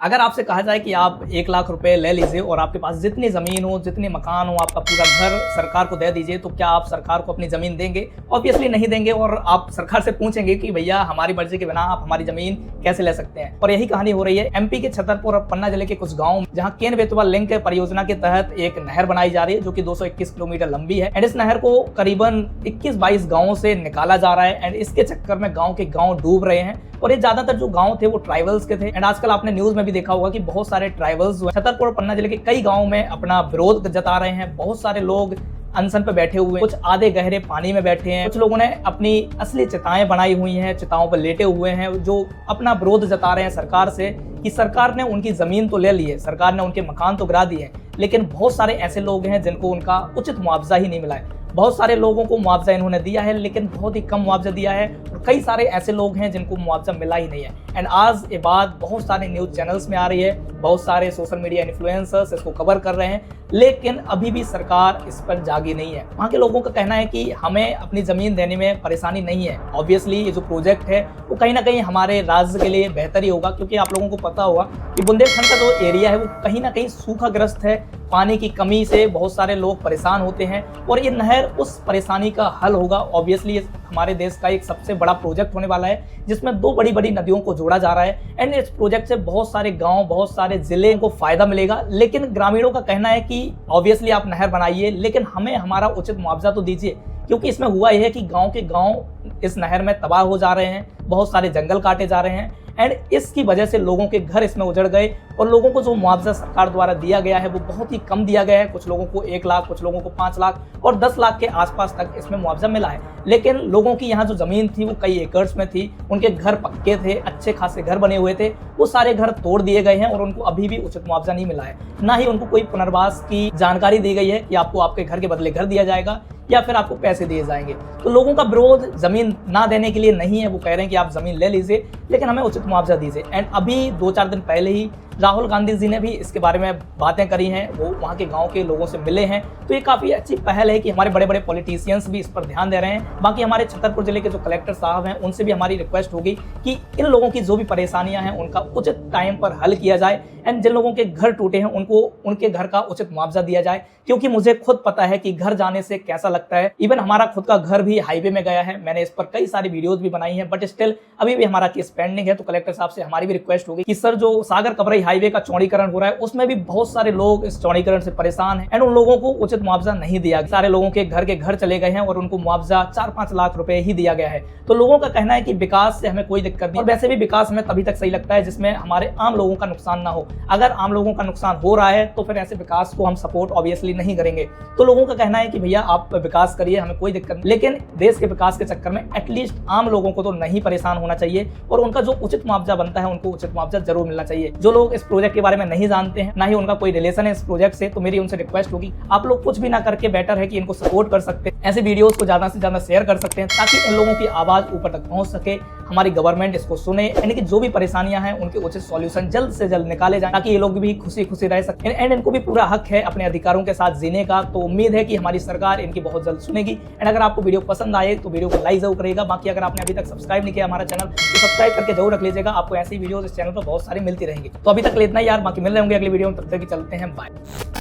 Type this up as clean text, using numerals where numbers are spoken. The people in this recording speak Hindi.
अगर आपसे कहा जाए कि आप 1 लाख रुपए ले लीजिए और आपके पास जितनी ज़मीन हो, जितने मकान हो, आपका पूरा घर सरकार को दे दीजिए, तो क्या आप सरकार को अपनी ज़मीन देंगे? ऑब्वियसली नहीं देंगे और आप सरकार से पूछेंगे कि भैया हमारी मर्जी के बिना आप हमारी ज़मीन कैसे ले सकते हैं। और यही कहानी हो रही है एमपी के छतरपुर और पन्ना जिले के कुछ गाँव, जहाँ केन बेतवा लिंक परियोजना के तहत एक नहर बनाई जा रही है जो कि 221 किलोमीटर लंबी है। एंड इस नहर को करीबन 21-22 गाँवों से निकाला जा रहा है एंड इसके चक्कर में गाँव के गाँव डूब रहे हैं। और ये ज्यादातर जो गांव थे वो ट्राइबल्स के थे। एंड आजकल आपने न्यूज में भी देखा होगा कि बहुत सारे ट्राइबल्स जो छतरपुर और पन्ना जिले के कई गांवों में अपना विरोध जता रहे हैं। बहुत सारे लोग अनशन पे बैठे हुए हैं, कुछ आधे गहरे पानी में बैठे हैं, कुछ लोगों ने अपनी असली चिताएं बनाई हुई हैं, चिताओं पर लेटे हुए हैं, जो अपना विरोध जता रहे हैं सरकार से कि सरकार ने उनकी जमीन तो ले ली है, सरकार ने उनके मकान तो गिरा दिए, लेकिन बहुत सारे ऐसे लोग हैं जिनको उनका उचित मुआवजा ही नहीं मिला है। बहुत सारे लोगों को मुआवजा इन्होंने दिया है लेकिन बहुत ही कम मुआवजा दिया है और कई सारे ऐसे लोग हैं जिनको मुआवजा मिला ही नहीं है। एंड आज ये बात बहुत सारे न्यूज चैनल्स में आ रही है, बहुत सारे सोशल मीडिया इन्फ्लुएंसर्स इसको कवर कर रहे हैं, लेकिन अभी भी सरकार इस पर जागी नहीं है। वहाँ के लोगों का कहना है कि हमें अपनी ज़मीन देने में परेशानी नहीं है। ऑब्वियसली ये जो प्रोजेक्ट है वो कहीं ना कहीं हमारे राज्य के लिए बेहतर ही होगा, क्योंकि आप लोगों को पता होगा कि बुंदेलखंड का जो एरिया है वो कहीं ना कहीं सूखाग्रस्त है, पानी की कमी से बहुत सारे लोग परेशान होते हैं और ये नहर उस परेशानी का हल होगा। ऑब्वियसली हमारे देश का एक सबसे बड़ा प्रोजेक्ट होने वाला है जिसमें 2 बड़ी बड़ी नदियों को जोड़ा जा रहा है एंड इस प्रोजेक्ट से बहुत सारे गांव, बहुत सारे जिले को फायदा मिलेगा। लेकिन ग्रामीणों का कहना है कि ऑब्वियसली आप नहर बनाइए लेकिन हमें हमारा उचित मुआवजा तो दीजिए, क्योंकि इसमें हुआ यह है कि गांव के गांव इस नहर में तबाह हो जा रहे हैं, बहुत सारे जंगल काटे जा रहे हैं एंड इसकी वजह से लोगों के घर इसमें उजड़ गए और लोगों को जो मुआवजा सरकार द्वारा दिया गया है वो बहुत ही कम दिया गया है। कुछ लोगों को 1 लाख, कुछ लोगों को 5 लाख और 10 लाख के आसपास तक इसमें मुआवजा मिला है। लेकिन लोगों की यहाँ जो जमीन थी वो कई एकर्स में थी, उनके घर पक्के थे, अच्छे खासे घर बने हुए थे, वो सारे घर तोड़ दिए गए हैं और उनको अभी भी उचित मुआवजा नहीं मिला है। ना ही उनको कोई पुनर्वास की जानकारी दी गई है कि आपको आपके घर के बदले घर दिया जाएगा या फिर आपको पैसे दिए जाएंगे। तो लोगों का विरोध जमीन ना देने के लिए नहीं है, वो कह रहे हैं कि आप जमीन ले लीजिए लेकिन हमें उचित मुआवजा दीजिए। एंड अभी 2-4 दिन पहले ही राहुल गांधी जी ने भी इसके बारे में बातें करी हैं, वो वहाँ के गांव के लोगों से मिले हैं। तो ये काफ़ी अच्छी पहल है कि हमारे बड़े बड़े पॉलिटिशियंस भी इस पर ध्यान दे रहे हैं। बाकी हमारे छतरपुर जिले के जो कलेक्टर साहब हैं उनसे भी हमारी रिक्वेस्ट होगी कि इन लोगों की जो भी परेशानियां हैं उनका उचित टाइम पर हल किया जाए एंड जिन लोगों के घर टूटे हैं उनको उनके घर का उचित मुआवजा दिया जाए, क्योंकि मुझे खुद पता है कि घर जाने से कैसा लगता है। इवन हमारा खुद का घर भी हाईवे में गया है, मैंने इस पर कई सारी वीडियोज भी बनाई है, बट स्टिल अभी भी हमारा केस पेंडिंग है। तो कलेक्टर साहब से हमारी भी रिक्वेस्ट होगी कि सर जो सागर कबरई हाईवे का चौड़ीकरण हो रहा है उसमें भी बहुत सारे लोग इस चौड़ीकरण से परेशान हैं एंड उन लोगों को उचित मुआवजा नहीं दिया। सारे लोगों के घर चले गए हैं और उनको मुआवजा 4-5 लाख रुपए ही दिया गया है। तो लोगों का कहना है कि विकास से हमें कोई दिक्कत नहीं, और वैसे भी विकास हमें तभी तक सही लगता है जिसमें हमारे आम लोगों का नुकसान ना हो। अगर आम लोगों का नुकसान हो रहा है तो फिर ऐसे विकास को हम सपोर्ट ऑब्वियसली नहीं करेंगे। तो लोगों का कहना है कि भैया आप विकास करिए, हमें कोई दिक्कत नहीं, लेकिन देश के विकास के चक्कर में एटलीस्ट आम लोगों को तो नहीं परेशान होना चाहिए और उनका जो उचित मुआवजा बनता है उनको उचित मुआवजा जरूर मिलना चाहिए। जो लोग इस प्रोजेक्ट के बारे में नहीं जानते हैं, ना ही उनका कोई रिलेशन है इस प्रोजेक्ट से, तो मेरी उनसे रिक्वेस्ट होगी आप लोग कुछ भी ना करके बेटर है कि इनको सपोर्ट कर सकते हैं, ऐसे वीडियोस को ज्यादा से ज्यादा शेयर कर सकते हैं ताकि इन लोगों की आवाज ऊपर तक पहुंच सके, हमारी गवर्नमेंट इसको सुने, यानी कि जो भी परेशानियां हैं उनके उचित सॉल्यूशन जल्द से जल्द निकाले जाए ताकि ये लोग भी खुशी खुशी रह सकें एंड इनको भी पूरा हक है अपने अधिकारों के साथ जीने का। तो उम्मीद है कि हमारी सरकार इनकी बहुत जल्द सुनेगी। एंड अगर आपको वीडियो पसंद आए तो वीडियो को लाइक जरूर करेगा। बाकी अगर आपने अभी तक सब्सक्राइब नहीं किया हमारा चैनल तो सब्सक्राइब करके जरूर रख लीजिएगा, आपको ऐसी वीडियोस इस चैनल पर बहुत सारी मिलती रहेंगी। तो अभी तक इतना यार, बाकी मिल रहे होंगे अगली वीडियो में, तब तक चलते हैं, बाय।